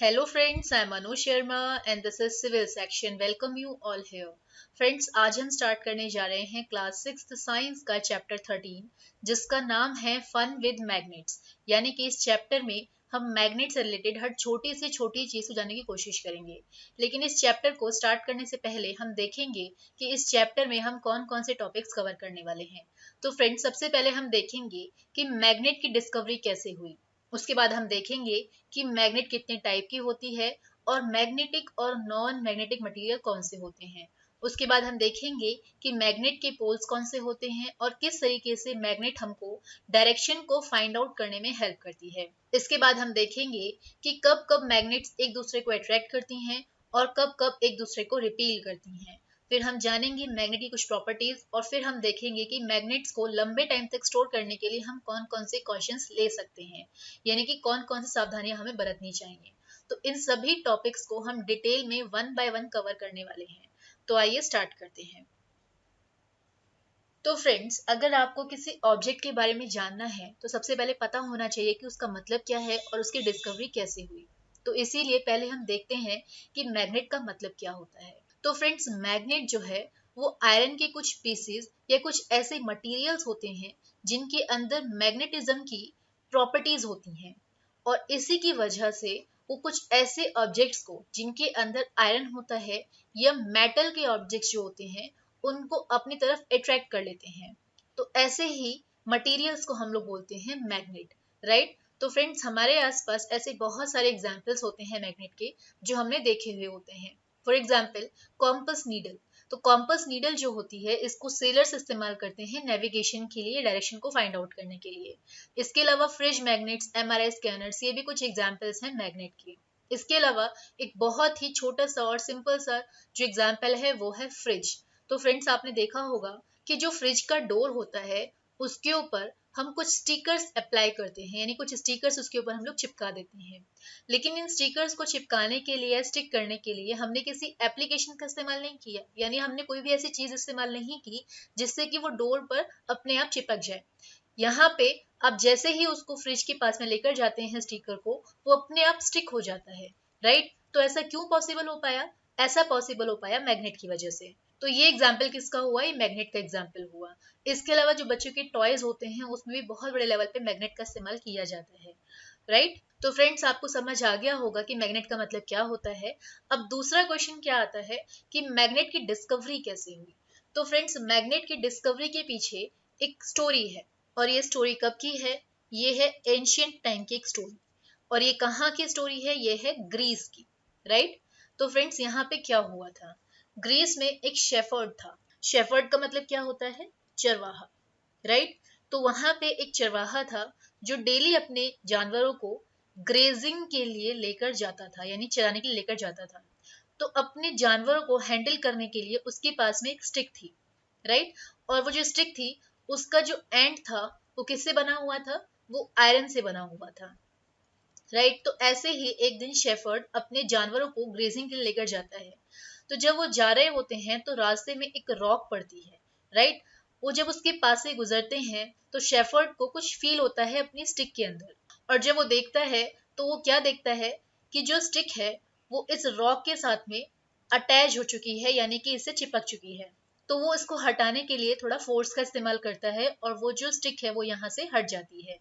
Hello friends, I'm Anu Sharma and this is Civil Section. Welcome you all here. Friends आज हम start करने जा रहे हैं क्लास 6 साइंस का चैप्टर 13 जिसका नाम है फन विद मैग्नेट्स। यानी कि इस चैप्टर में हम मैग्नेट से रिलेटेड हर छोटी से छोटी चीज को जानने की कोशिश करेंगे। लेकिन इस चैप्टर को स्टार्ट करने से पहले हम देखेंगे कि इस चैप्टर में हम कौन कौन से टॉपिक्स कवर करने वाले हैं। तो फ्रेंड्स सबसे पहले हम देखेंगे कि मैग्नेट की डिस्कवरी कैसे हुई। उसके बाद हम देखेंगे कि मैग्नेट कितने टाइप की होती है और मैग्नेटिक और नॉन मैग्नेटिक मटेरियल कौन से होते हैं। उसके बाद हम देखेंगे कि मैग्नेट के पोल्स कौन से होते हैं और किस तरीके से मैग्नेट हमको डायरेक्शन को फाइंड आउट करने में हेल्प करती है। इसके बाद हम देखेंगे कि कब कब मैग्नेट्स एक दूसरे को अट्रैक्ट करती हैं और कब कब एक दूसरे को रिपील करती हैं। फिर हम जानेंगे मैग्नेट की कुछ प्रॉपर्टीज और फिर हम देखेंगे कि मैग्नेट्स को लंबे टाइम तक स्टोर करने के लिए हम कौन कौन से कॉशंस ले सकते हैं, यानी कि कौन कौन सी सावधानियां हमें बरतनी चाहिए। तो इन सभी टॉपिक्स को हम डिटेल में वन बाय वन कवर करने वाले हैं। तो आइए स्टार्ट करते हैं। तो फ्रेंड्स अगर आपको किसी ऑब्जेक्ट के बारे में जानना है तो सबसे पहले पता होना चाहिए कि उसका मतलब क्या है और उसकी डिस्कवरी कैसे हुई। तो इसीलिए पहले हम देखते हैं कि मैग्नेट का मतलब क्या होता है। तो फ्रेंड्स मैग्नेट जो है वो आयरन के कुछ पीसेस या कुछ ऐसे मटेरियल्स होते हैं जिनके अंदर मैग्नेटिज्म की प्रॉपर्टीज होती हैं और इसी की वजह से वो कुछ ऐसे ऑब्जेक्ट्स को जिनके अंदर आयरन होता है या मेटल के ऑब्जेक्ट्स जो होते हैं उनको अपनी तरफ अट्रैक्ट कर लेते हैं। तो ऐसे ही मटेरियल्स को हम लोग बोलते हैं मैग्नेट, राइट। तो फ्रेंड्स हमारे आसपास ऐसे बहुत सारे एग्जाम्पल्स होते हैं मैग्नेट के जो हमने देखे हुए होते हैं। For example compass needle. तो कॉम्पस नीडल जो होती है इसको सेलर्स इस्तेमाल करते हैं नेविगेशन के लिए, डायरेक्शन को फाइंड आउट करने के लिए। इसके अलावा फ्रिज मैग्नेट्स, एमआरआई स्कैनर्स, ये भी कुछ एग्जाम्पल्स हैं मैग्नेट के। इसके अलावा एक बहुत ही छोटा सा और सिंपल सा जो एग्जाम्पल है वो है फ्रिज। तो फ्रेंड्स आपने देखा होगा कि जो फ्रिज का डोर होता है उसके ऊपर हम कुछ स्टिकर्स अप्लाई करते हैं, यानी कुछ स्टिकर्स उसके ऊपर हम लोग चिपका देते हैं। लेकिन इन स्टिकर्स को चिपकाने के लिए, स्टिक करने के लिए हमने किसी एप्लीकेशन का इस्तेमाल नहीं किया, यानी हमने कोई भी ऐसी चीज इस्तेमाल नहीं की जिससे कि वो डोर पर अपने आप चिपक जाए। यहाँ पे आप जैसे ही उसको फ्रिज के पास में लेकर जाते हैं स्टिकर को, वो अपने आप स्टिक हो जाता है, राइट। तो ऐसा क्यों पॉसिबल हो पाया? ऐसा पॉसिबल हो पाया मैग्नेट की वजह से। तो ये एग्जाम्पल किसका हुआ? ये मैग्नेट का एग्जाम्पल हुआ। इसके अलावा जो बच्चों के टॉयज होते हैं उसमें भी बहुत बड़े लेवल पे मैग्नेट का इस्तेमाल किया जाता है, राइट। तो फ्रेंड्स आपको समझ आ गया होगा कि मैग्नेट का मतलब क्या होता है। अब दूसरा क्वेश्चन क्या आता है कि मैग्नेट की डिस्कवरी कैसे हुई। तो फ्रेंड्स मैग्नेट की डिस्कवरी के पीछे एक स्टोरी है और ये स्टोरी कब की है? ये है एंशियंट टाइम की एक स्टोरी। और ये कहाँ की स्टोरी है? ये है ग्रीस की, राइट। तो फ्रेंड्स यहाँ पे क्या हुआ था? ग्रीस में एक शेफर्ड था। शेफर्ड का मतलब क्या होता है? चरवाहा, राइट। तो वहां पे एक चरवाहा था जो डेली अपने जानवरों को ग्रेजिंग के लिए लेकर जाता था, यानी चराने के लिए लेकर जाता था। तो अपने जानवरों को हैंडल करने के लिए उसके पास में एक स्टिक थी, राइट। और वो जो स्टिक थी उसका जो एंड था वो किससे बना हुआ था? वो आयरन से बना हुआ था, राइट। तो ऐसे ही एक दिन शेफर्ड अपने जानवरों को ग्रेजिंग के लिए लेकर जाता है। तो जब वो जा रहे होते हैं तो रास्ते में एक रॉक पड़ती है, राइट। वो जब उसके पास से गुजरते हैं तो शेफर्ड को कुछ फील होता है अपनी स्टिक के अंदर। और जब वो देखता है तो वो क्या देखता है कि जो स्टिक है वो इस रॉक के साथ में अटैच हो चुकी है, यानी कि इससे चिपक चुकी है। तो वो इसको हटाने के लिए थोड़ा फोर्स का इस्तेमाल करता है और वो जो स्टिक है वो यहाँ से हट जाती है।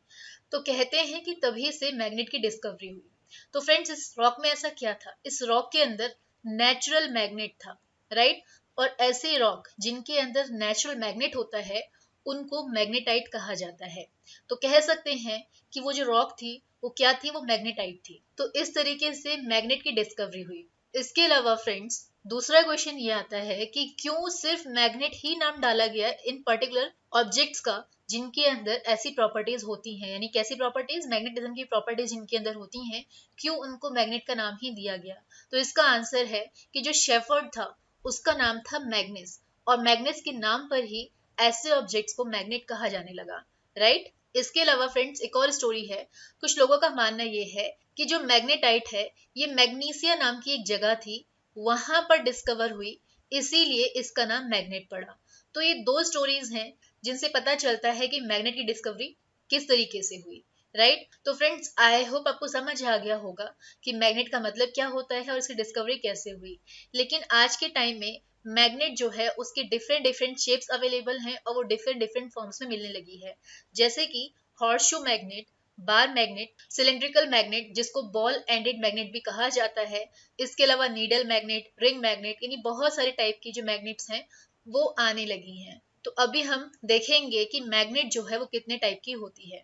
तो कहते हैं कि तभी से मैग्नेट की डिस्कवरी हुई। तो फ्रेंड्स इस रॉक में ऐसा क्या था? इस रॉक के अंदर नेचुरल मैग्नेट था, राइट। और ऐसे रॉक जिनके अंदर नेचुरल मैग्नेट होता है उनको मैग्नेटाइट कहा जाता है। तो कह सकते हैं कि वो जो रॉक थी वो क्या थी? वो मैग्नेटाइट थी। तो इस तरीके से मैग्नेट की डिस्कवरी हुई। इसके अलावा फ्रेंड्स दूसरा क्वेश्चन ये आता है कि क्यों सिर्फ मैग्नेट ही नाम डाला गया इन पर्टिकुलर ऑब्जेक्ट्स का जिनके अंदर ऐसी प्रॉपर्टीज होती हैं, यानी कैसी प्रॉपर्टीज? मैग्नेटिज्म की प्रॉपर्टीज जिनके अंदर होती हैं, क्यों उनको मैग्नेट का नाम ही दिया गया? तो इसका आंसर है कि जो शेफर्ड था उसका नाम था मैग्नेस, और मैग्नेस के नाम पर ही ऐसे ऑब्जेक्ट्स को मैग्नेट कहा जाने लगा, राइट। इसके अलावा फ्रेंड्स एक और स्टोरी है। कुछ लोगों का मानना ये है कि जो मैग्नेटाइट है ये मैग्नीसिया नाम की एक जगह थी, वहां पर डिस्कवर हुई, इसीलिए इसका नाम मैग्नेट पड़ा। तो ये दो स्टोरीज हैं जिनसे पता चलता है कि मैग्नेट की डिस्कवरी किस तरीके से हुई। राइट। तो फ्रेंड्स आई होप आपको समझ आ गया होगा कि मैग्नेट का मतलब क्या होता है और इसकी डिस्कवरी कैसे हुई। लेकिन आज के टाइम में मैग्नेट जो है उसके डिफरेंट डिफरेंट शेप्स अवेलेबल हैं और वो डिफरेंट डिफरेंट फॉर्म्स में मिलने लगी है, जैसे कि horse shoe magnet, bar magnet, cylindrical magnet जिसको बॉल एंडेड मैग्नेट भी कहा जाता है, इसके अलावा नीडल मैग्नेट, रिंग मैग्नेट, यानी बहुत सारे टाइप की जो मैग्नेट्स हैं वो आने लगी हैं। तो अभी हम देखेंगे कि मैग्नेट जो है वो कितने टाइप की होती है।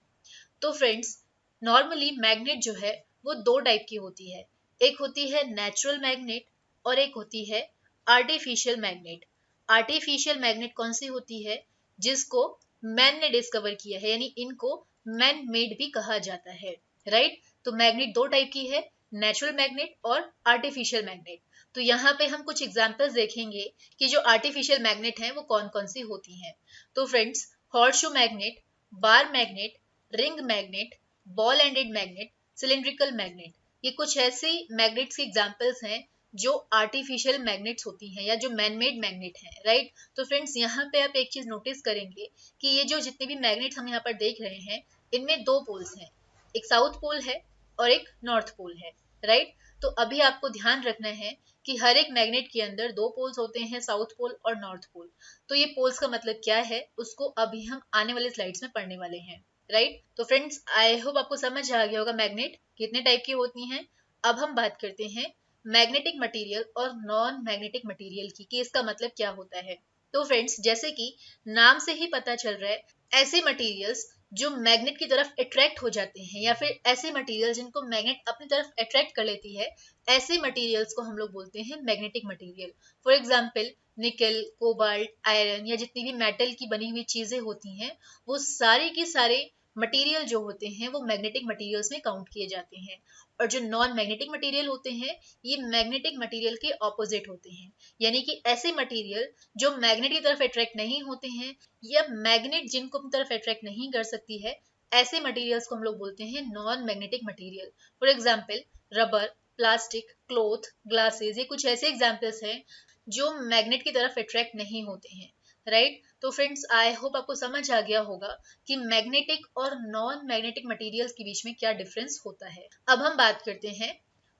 तो फ्रेंड्स, नॉर्मली मैग्नेट जो है वो दो टाइप की होती है। एक होती है नेचुरल मैग्नेट और एक होती है आर्टिफिशियल मैग्नेट। आर्टिफिशियल मैग्नेट कौन सी होती है? जिसको मैन ने डिस्कवर किया है, यानी इनको मैन मेड भी कहा जाता है, राइट। तो मैग्नेट दो टाइप की है, नेचुरल मैग्नेट और आर्टिफिशियल मैग्नेट। तो यहाँ पे हम कुछ एग्जांपल्स देखेंगे कि जो आर्टिफिशियल मैग्नेट हैं वो कौन कौन सी होती हैं। तो friends, horseshoe magnet, bar magnet, ring magnet, ball ended magnet, cylindrical magnet, ये कुछ ऐसी मैग्नेट्स की एग्जांपल्स हैं जो आर्टिफिशियल मैग्नेट्स होती हैं या जो मैन मेड मैग्नेट हैं, राइट। तो फ्रेंड्स, यहाँ पे आप एक चीज नोटिस करेंगे कि ये जो जितने भी मैग्नेट्स हम यहाँ पर देख रहे हैं इनमें दो पोल्स हैं, एक साउथ पोल है और एक नॉर्थ पोल है, राइट। तो अभी आपको ध्यान रखना है कि हर एक मैग्नेट के अंदर दो पोल्स होते हैं, साउथ पोल और नॉर्थ पोल। तो ये पोल्स का मतलब क्या है उसको अभी हम आने वाले स्लाइड्स में पढ़ने वाले हैं, राइट। तो फ्रेंड्स, आई होप आपको समझ आ गया होगा मैग्नेट कितने टाइप की होती हैं। अब हम बात करते हैं मैग्नेटिक मटेरियल और नॉन मैग्नेटिक मटेरियल की, कि इसका मतलब क्या होता है। तो फ्रेंड्स, जैसे कि नाम से ही पता चल रहा है, ऐसे मटेरियल्स जो मैग्नेट की तरफ अट्रैक्ट हो जाते हैं या फिर ऐसे मटेरियल जिनको मैग्नेट अपनी तरफ अट्रैक्ट कर लेती है, ऐसे मटेरियल्स को हम लोग बोलते हैं मैग्नेटिक मटेरियल। फॉर एग्जाम्पल, निकल, कोबाल्ट, आयरन या जितनी भी मेटल की बनी हुई चीजें होती हैं वो सारे के सारे मटेरियल जो होते हैं वो मैग्नेटिक मटेरियल्स में काउंट किए जाते हैं। और जो नॉन मैग्नेटिक मटेरियल होते हैं ये मैग्नेटिक मटेरियल के ऑपोजिट होते हैं, यानी कि ऐसे मटेरियल जो मैग्नेट की तरफ अट्रैक्ट नहीं होते हैं या मैग्नेट जिनको अपनी तरफ अट्रैक्ट नहीं कर सकती है, ऐसे मटेरियल्स को हम लोग बोलते हैं non magnetic material. For example, rubber, plastic, cloth, glasses, ये कुछ ऐसे एग्जाम्पल्स हैं जो मैग्नेट की तरफ अट्रैक्ट नहीं होते हैं, राइट। तो फ्रेंड्स, आई होप आपको समझ आ गया होगा कि मैग्नेटिक और नॉन मैग्नेटिक मटेरियल्स के बीच में क्या डिफरेंस होता है। अब हम बात करते हैं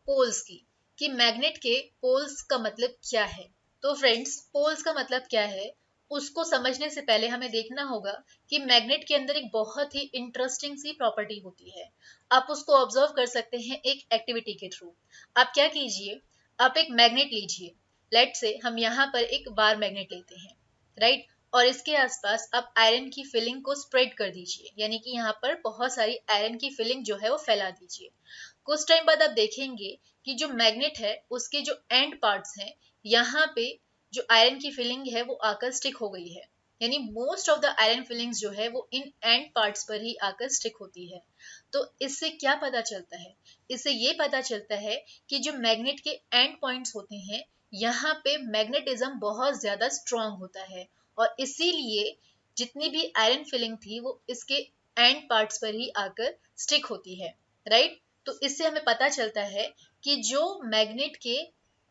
पोल्स की, कि मैग्नेट के पोल्स का मतलब क्या है। तो फ्रेंड्स, पोल्स का मतलब क्या है उसको समझने से पहले हमें देखना होगा कि मैग्नेट के अंदर एक बहुत ही इंटरेस्टिंग सी प्रॉपर्टी होती है। आप उसको ऑब्जर्व कर सकते हैं एक एक्टिविटी के थ्रू। आप क्या कीजिए, आप एक मैग्नेट लीजिए, लेट से हम यहाँ पर एक बार मैग्नेट लेते हैं, राइट। और इसके आसपास आप आयरन की फिलिंग को स्प्रेड कर दीजिए, यानी कि यहाँ पर बहुत सारी आयरन की फिलिंग जो है वो फैला दीजिए। कुछ टाइम बाद आप देखेंगे कि जो मैग्नेट है उसके जो एंड पार्ट्स हैं, यहाँ पे जो आयरन की फिलिंग है वो आकर स्टिक हो गई है, यानी most of the iron filings जो है वो इन एंड पार्ट्स पर ही आकर स्टिक होती है। तो इससे क्या पता चलता है? इससे ये पता चलता है कि जो मैग्नेट के एंड पॉइंट्स होते हैं यहाँ पे मैग्नेटिज्म बहुत ज्यादा स्ट्रांग होता है, और इसीलिए जितनी भी आयरन फिलिंग थी वो इसके एंड पार्ट्स पर ही आकर स्टिक होती है, राइट। तो इससे हमें पता चलता है कि जो मैग्नेट के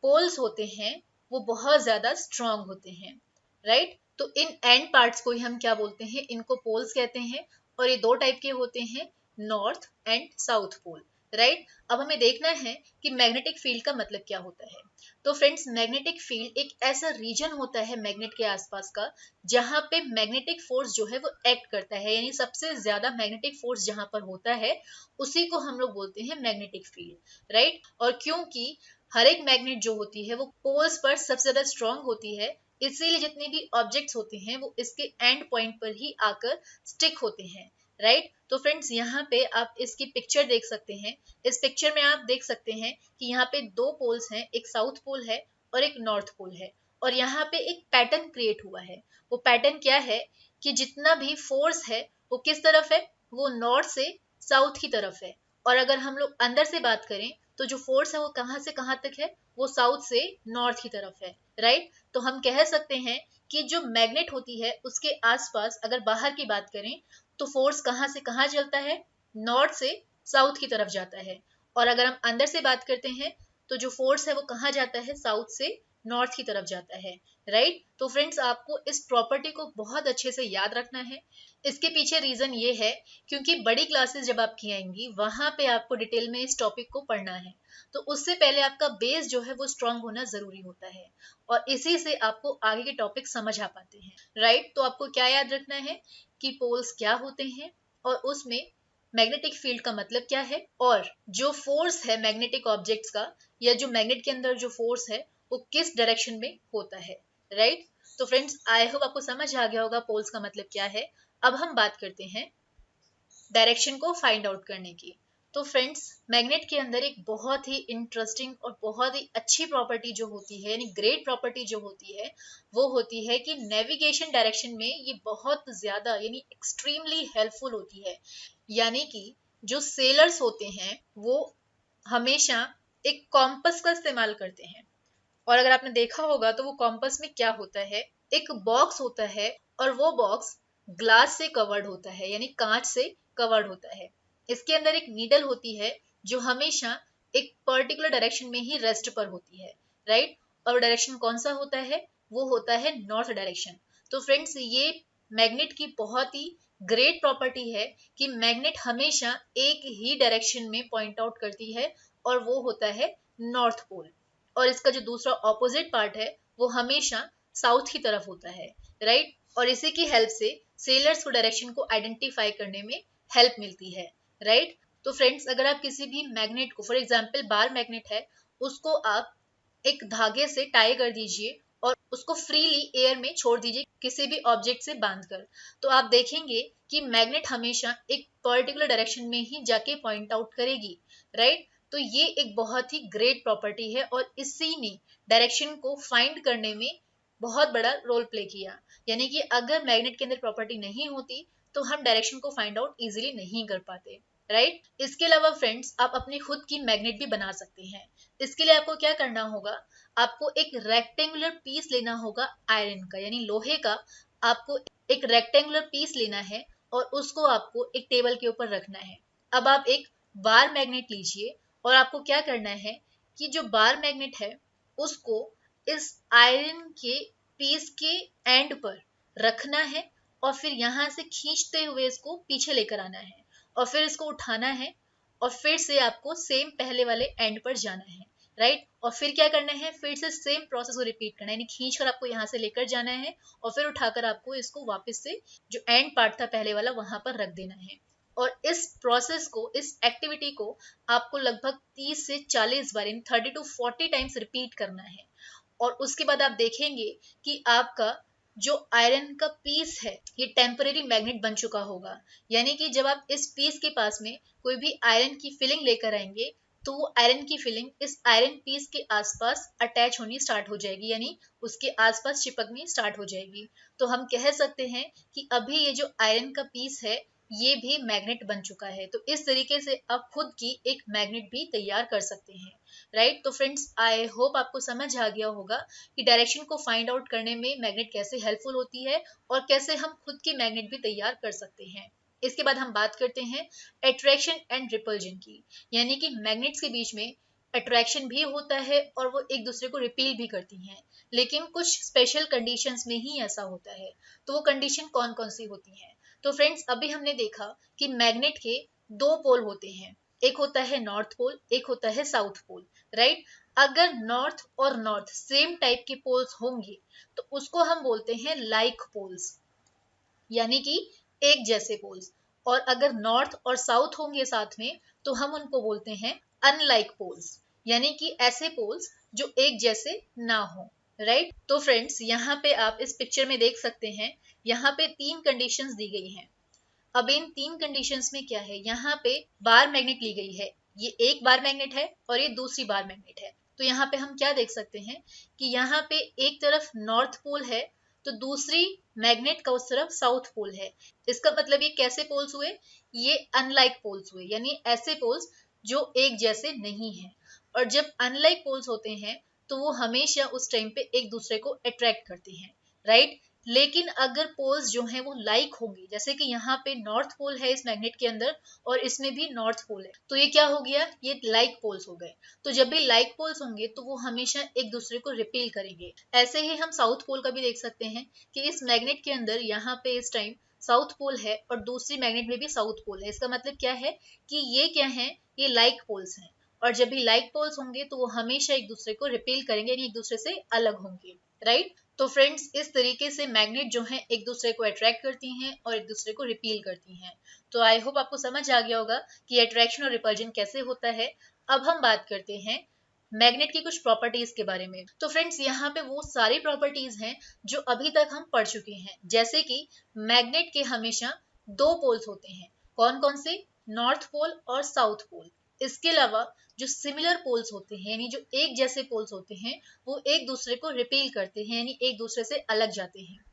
पोल्स होते हैं वो बहुत ज्यादा स्ट्रांग होते हैं, राइट। तो इन एंड पार्ट्स को ही हम क्या बोलते हैं, इनको पोल्स कहते हैं। और ये दो टाइप के होते हैं, north and south pole, right. अब हमें देखना है कि मैग्नेटिक फील्ड का मतलब क्या होता है। तो फ्रेंड्स, मैग्नेटिक फील्ड एक ऐसा रीजन होता है मैग्नेट के आसपास का जहां पे मैग्नेटिक फोर्स जो है वो एक्ट करता है, यानी सबसे ज्यादा मैग्नेटिक फोर्स जहां पर होता है उसी को हम लोग बोलते हैं मैग्नेटिक फील्ड, राइट। और क्योंकि हर एक मैग्नेट जो होती है वो पोल्स पर सबसे ज्यादा स्ट्रांग होती है, इसीलिए जितने भी ऑब्जेक्ट्स होते हैं वो इसके एंड पॉइंट पर ही आकर स्टिक होते हैं, राइट। तो फ्रेंड्स, यहाँ पे आप इसकी पिक्चर देख सकते हैं। इस पिक्चर में आप देख सकते हैं कि यहाँ पे दो पोल्स हैं, एक साउथ पोल है और एक नॉर्थ पोल है, और यहाँ पे एक पैटर्न क्रिएट हुआ है। वो पैटर्न क्या है कि जितना भी फोर्स है वो किस तरफ है, वो नॉर्थ से साउथ की तरफ है। और अगर हम लोग अंदर से बात करें तो जो फोर्स है वो कहाँ से कहाँ तक है, वो साउथ से नॉर्थ की तरफ है, राइट। तो हम कह सकते हैं कि जो मैग्नेट होती है उसके आसपास अगर बाहर की बात करें तो फोर्स कहाँ से कहाँ चलता है, नॉर्थ से साउथ की तरफ जाता है। और अगर हम अंदर से बात करते हैं तो जो फोर्स है वो कहाँ जाता है, साउथ से नॉर्थ की तरफ जाता है, राइट। तो फ्रेंड्स आपको इस प्रॉपर्टी को बहुत अच्छे से याद रखना है। इसके पीछे रीजन ये है क्योंकि बड़ी क्लासेस जब आपकी आएंगी वहां पे आपको डिटेल में इस टॉपिक को पढ़ना है, तो उससे पहले आपका बेस जो है वो स्ट्रांग होना जरूरी होता है और इसी से आपको आगे के टॉपिक समझ आ पाते हैं, राइट। तो आपको क्या याद रखना है कि पोल्स क्या होते हैं और उसमें मैग्नेटिक फील्ड का मतलब क्या है, और जो फोर्स है मैग्नेटिक ऑब्जेक्ट्स का या जो मैग्नेट के अंदर जो फोर्स है वो किस डायरेक्शन में होता है, राइट। तो फ्रेंड्स आई होप आपको समझ आ गया होगा पोल्स का मतलब क्या है। अब हम बात करते हैं डायरेक्शन को फाइंड आउट करने की। तो फ्रेंड्स मैग्नेट के अंदर एक बहुत ही इंटरेस्टिंग और बहुत ही अच्छी प्रॉपर्टी जो होती है, यानी ग्रेट प्रॉपर्टी जो होती है, वो होती है कि नेविगेशन डायरेक्शन में ये बहुत ज्यादा यानी एक्सट्रीमली हेल्पफुल होती है। यानी कि जो सेलर्स होते हैं वो हमेशा एक कॉम्पस का इस्तेमाल करते हैं, और अगर आपने देखा होगा तो वो कॉम्पस में क्या होता है, एक बॉक्स होता है और वो बॉक्स ग्लास से कवर्ड होता है यानी कांच से कवर्ड होता है। इसके अंदर एक नीडल होती है जो हमेशा एक पर्टिकुलर डायरेक्शन में ही रेस्ट पर होती है, राइट। और डायरेक्शन कौन सा होता है, वो होता है नॉर्थ डायरेक्शन। तो फ्रेंड्स ये मैग्नेट की बहुत ही ग्रेट प्रॉपर्टी है कि मैग्नेट हमेशा एक ही डायरेक्शन में पॉइंट आउट करती है और वो होता है नॉर्थ पोल, और इसका जो दूसरा ऑपोजिट पार्ट है वो हमेशा साउथ की तरफ होता है, राइट। और इसी की हेल्प से सेलर्स को डायरेक्शन को आइडेंटिफाई करने में हेल्प मिलती है, राइट। तो फ्रेंड्स अगर आप किसी भी मैग्नेट को, फॉर एग्जांपल बार मैग्नेट है, उसको आप एक धागे से टाई कर दीजिए और उसको फ्रीली एयर में छोड़ दीजिए किसी भी ऑब्जेक्ट से बांधकर, तो आप देखेंगे कि मैग्नेट हमेशा एक पर्टिकुलर डायरेक्शन में ही जाके पॉइंट आउट करेगी, राइट। तो ये एक बहुत ही ग्रेट प्रॉपर्टी है और इसी ने डायरेक्शन को फाइंड करने में बहुत बड़ा रोल प्ले किया। यानी कि अगर मैग्नेट के अंदर प्रॉपर्टी नहीं होती तो हम डायरेक्शन को फाइंड आउट इजीली नहीं कर पाते, राइट। इसके अलावा फ्रेंड्स आप अपनी खुद की मैग्नेट भी बना सकते हैं। इसके लिए आपको क्या करना होगा, आपको एक रेक्टेंगुलर पीस लेना होगा आयरन का यानी लोहे का। आपको एक रेक्टेंगुलर पीस लेना है और उसको आपको एक टेबल के ऊपर रखना है। अब आप एक बार मैग्नेट लीजिए और आपको क्या करना है कि जो बार मैग्नेट है उसको इस आयरन के पीस के एंड पर रखना है और फिर यहाँ से खींचते हुए इसको पीछे लेकर आना है और फिर इसको उठाना है और फिर से आपको सेम पहले वाले एंड पर जाना है, राइट। और फिर क्या करना है, फिर से सेम प्रोसेस को रिपीट करना है, यानी खींच कर आपको यहाँ से लेकर जाना है और फिर उठाकर आपको इसको वापस से जो एंड पार्ट था पहले वाला वहां पर रख देना है। और इस प्रोसेस को, इस एक्टिविटी को आपको लगभग 30 से 40 बार, 30 to 40 टाइम्स रिपीट करना है। और उसके बाद आप देखेंगे कि आपका जो आयरन का पीस है ये टेम्परेरी मैग्नेट बन चुका होगा। यानी कि जब आप इस पीस के पास में कोई भी आयरन की फिलिंग लेकर आएंगे तो वो आयरन की फिलिंग इस आयरन पीस के आसपास अटैच होनी स्टार्ट हो जाएगी, यानी उसके आसपास चिपकनी स्टार्ट हो जाएगी। तो हम कह सकते हैं कि अभी ये जो आयरन का पीस है ये भी मैग्नेट बन चुका है। तो इस तरीके से आप खुद की एक मैग्नेट भी तैयार कर सकते हैं, राइट। तो फ्रेंड्स आई होप आपको समझ आ गया होगा कि डायरेक्शन को फाइंड आउट करने में मैग्नेट कैसे हेल्पफुल होती है और कैसे हम खुद की मैग्नेट भी तैयार कर सकते हैं। इसके बाद हम बात करते हैं अट्रैक्शन एंड रिपल्जन की, यानी कि मैग्नेट्स के बीच में अट्रैक्शन भी होता है और वो एक दूसरे को रिपील भी करती हैं, लेकिन कुछ स्पेशल कंडीशंस में ही ऐसा होता है। तो वो कंडीशन कौन कौन सी होती हैं, तो फ्रेंड्स अभी हमने देखा कि मैग्नेट के दो पोल होते हैं, एक होता है नॉर्थ पोल, एक होता है साउथ पोल, राइट। अगर नॉर्थ और नॉर्थ सेम टाइप के पोल्स होंगे तो उसको हम बोलते हैं लाइक पोल्स, यानी कि एक जैसे पोल्स। और अगर नॉर्थ और साउथ होंगे साथ में तो हम उनको बोलते हैं अनलाइक पोल्स, यानी कि ऐसे पोल्स जो एक जैसे ना हो, राइट। तो फ्रेंड्स यहाँ पे आप इस पिक्चर में देख सकते हैं, यहाँ पे 3 कंडीशंस दी गई हैं। अब इन 3 कंडीशंस में क्या है, यहाँ पे बार मैग्नेट ली गई है, ये एक बार मैग्नेट है और ये दूसरी बार मैग्नेट है। तो यहाँ पे हम क्या देख सकते हैं कि यहाँ पे एक तरफ नॉर्थ पोल है तो दूसरी मैग्नेट का उस तरफ साउथ पोल है। इसका मतलब ये कैसे पोल्स हुए, ये अनलाइक पोल्स हुए, यानी ऐसे पोल्स जो एक जैसे नहीं है। और जब अनलाइक पोल्स होते हैं तो वो हमेशा उस टाइम पे एक दूसरे को अट्रैक्ट करते हैं, राइट। लेकिन अगर पोल्स जो हैं वो लाइक होंगे, जैसे कि यहाँ पे नॉर्थ पोल है इस मैग्नेट के अंदर और इसमें भी नॉर्थ पोल है, तो ये क्या हो गया, ये लाइक पोल्स हो गए। तो जब भी लाइक पोल्स होंगे तो वो हमेशा एक दूसरे को रिपेल करेंगे। ऐसे ही हम साउथ पोल का भी देख सकते हैं कि इस मैग्नेट के अंदर यहाँ पे इस टाइम साउथ पोल है और दूसरी मैग्नेट में भी साउथ पोल है। इसका मतलब क्या है कि ये क्या है, ये लाइक पोल्स हैं, और जब भी लाइक पोल्स होंगे तो वो हमेशा एक दूसरे को रिपेल करेंगे, यानी एक दूसरे से अलग होंगे, राइट। तो फ्रेंड्स, इस तरीके से मैग्नेट जो है एक दूसरे को अट्रैक्ट करती हैं और एक दूसरे को रिपील करती हैं। तो आई होप आपको समझ आ गया होगा कि अट्रैक्शन और रिपल्जन कैसे होता है। अब हम बात करते हैं मैग्नेट की कुछ प्रॉपर्टीज के बारे में। तो फ्रेंड्स, यहाँ पे वो सारी प्रॉपर्टीज हैं जो अभी तक हम पढ़ चुके हैं, जैसे कि मैग्नेट के हमेशा दो पोल्स होते हैं। कौन कौन से? नॉर्थ पोल और साउथ पोल। इसके अलावा जो सिमिलर पोल्स होते हैं, यानी जो एक जैसे पोल्स होते हैं, वो एक दूसरे को रिपेल करते हैं, यानी एक दूसरे से अलग जाते हैं।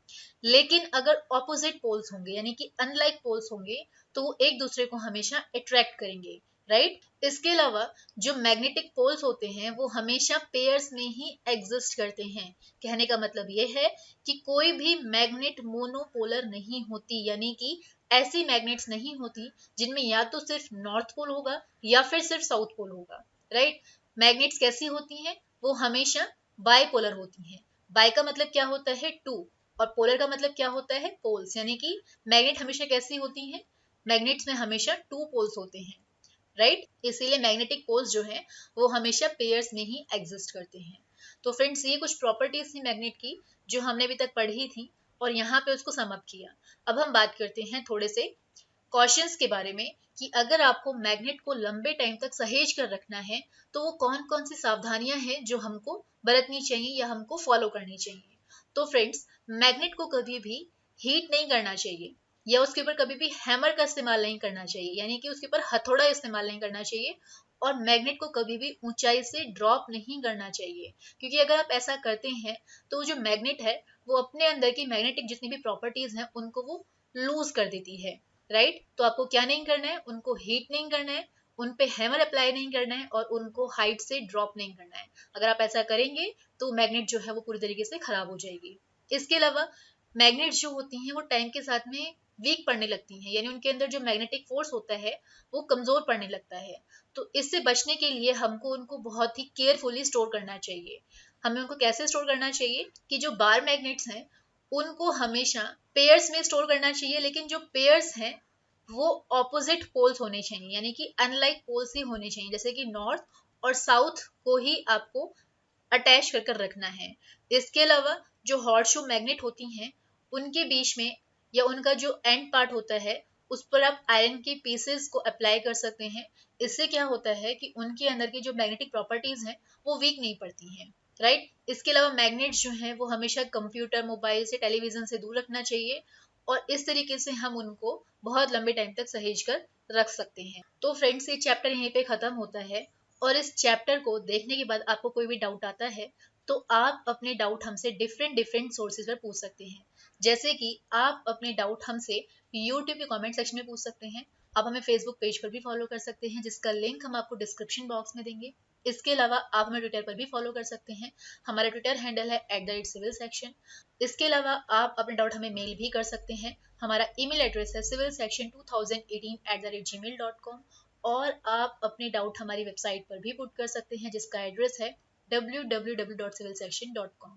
लेकिन अगर ऑपोजिट पोल्स होंगे, यानी कि अनलाइक पोल्स होंगे, तो वो एक दूसरे को हमेशा अट्रैक्ट करेंगे, राइट। इसके अलावा जो मैग्नेटिक पोल्स होते हैं वो हमेशा पेयर्स में ही एग्जिस्ट करते हैं। कहने का मतलब ये है कि कोई भी मैग्नेट मोनोपोलर नहीं होती, यानी कि ऐसी मैग्नेट्स नहीं होती जिनमें या तो सिर्फ नॉर्थ पोल होगा या फिर सिर्फ साउथ पोल होगा, राइट। मैग्नेट्स कैसी होती हैं? वो हमेशा बाइपोलर होती हैं। बाय का मतलब क्या होता है? टू, और पोलर का मतलब क्या होता है? पोल्स। यानी कि मैग्नेट हमेशा कैसी होती हैं? मैग्नेट्स में हमेशा टू पोल्स होते हैं, राइट। इसीलिए मैग्नेटिक पोल्स जो हैं वो हमेशा पेयर्स में ही एग्जिस्ट करते हैं। तो फ्रेंड्स, ये कुछ प्रॉपर्टीज थी मैग्नेट की जो हमने अभी तक पढ़ी थी और यहाँ पे उसको सम अप किया। अब हम बात करते हैं थोड़े से कॉशंस के बारे में कि अगर आपको मैग्नेट को लंबे टाइम तक सहेज कर रखना है तो वो कौन कौन सी सावधानियां हैं जो हमको बरतनी चाहिए या हमको फॉलो करनी चाहिए। तो फ्रेंड्स, मैग्नेट को कभी भी हीट नहीं करना चाहिए या उसके ऊपर कभी भी हैमर का इस्तेमाल नहीं करना चाहिए, यानी कि उसके ऊपर हथौड़ा इस्तेमाल नहीं करना चाहिए, और मैग्नेट को कभी भी ऊंचाई से ड्रॉप नहीं करना चाहिए, क्योंकि अगर आप ऐसा करते हैं तो जो मैग्नेट है वो अपने अंदर की मैग्नेटिक जितनी भी प्रॉपर्टीज हैं उनको वो लूज कर देती है, राइट। तो आपको क्या नहीं करना है? उनको हीट नहीं करना है, उन पे हैमर अप्लाई नहीं करना है और उनको हाइट से ड्रॉप नहीं करना है। अगर आप ऐसा करेंगे तो मैग्नेट जो है वो पूरी तरीके से खराब हो जाएगी। इसके अलावा मैग्नेट जो होती हैं वो टाइम के साथ में वीक पड़ने लगती हैं, यानी उनके अंदर जो मैग्नेटिक फोर्स होता है वो कमजोर पड़ने लगता है। तो इससे बचने के लिए हमको उनको बहुत ही केयरफुली स्टोर करना चाहिए। हमें उनको कैसे स्टोर करना चाहिए कि जो बार मैग्नेट्स हैं उनको हमेशा पेयर्स में स्टोर करना चाहिए, लेकिन जो पेयर्स हैं वो ऑपोजिट पोल्स होने चाहिए, यानी कि अनलाइक पोल्स ही होने चाहिए, जैसे कि नॉर्थ और साउथ को ही आपको अटैच कर कर रखना है। इसके अलावा जो हॉट शू मैग्नेट होती हैं उनके बीच में या उनका जो एंड पार्ट होता है उस पर आप आयरन के पीसेस को अप्लाई कर सकते हैं। इससे क्या होता है कि उनके अंदर की जो मैग्नेटिक प्रॉपर्टीज हैं वो वीक नहीं पड़ती हैं, राइट। इसके अलावा मैग्नेट्स जो हैं वो हमेशा कंप्यूटर, मोबाइल से, टेलीविजन से दूर रखना चाहिए और इस तरीके से हम उनको बहुत लंबे टाइम तक सहेज कर रख सकते हैं। तो फ्रेंड्स, ये चैप्टर यहीं पे खत्म होता है और इस चैप्टर को देखने के बाद आपको कोई भी डाउट आता है तो आप अपने डाउट हमसे डिफरेंट डिफरेंट सोर्सेज पर पूछ सकते हैं। जैसे कि आप अपने डाउट हमसे यूट्यूब के कमेंट सेक्शन में पूछ सकते हैं, आप हमें फेसबुक पेज पर भी फॉलो कर सकते हैं जिसका लिंक हम आपको डिस्क्रिप्शन बॉक्स में देंगे। इसके अलावा आप हमें ट्विटर पर भी फॉलो कर सकते हैं, हमारा ट्विटर हैंडल है @civilsection। इसके अलावा आप अपने डाउट हमें मेल भी कर सकते हैं, हमारा ईमेल एड्रेस है civilsection2018@gmail.com। और आप अपने डाउट हमारी वेबसाइट पर भी पुट कर सकते हैं जिसका एड्रेस है www.civilsection.com।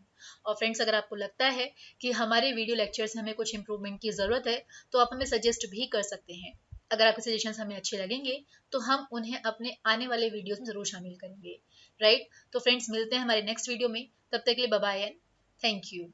और फ्रेंड्स, अगर आपको लगता है कि हमारे वीडियो लेक्चर से हमें कुछ इंप्रूवमेंट की ज़रूरत है तो आप हमें सजेस्ट भी कर सकते हैं। अगर आपके सजेशंस हमें अच्छे लगेंगे तो हम उन्हें अपने आने वाले वीडियोस में ज़रूर शामिल करेंगे, राइट। तो फ्रेंड्स, मिलते हैं हमारे नेक्स्ट वीडियो में, तब तक के लिए bye bye and thank you.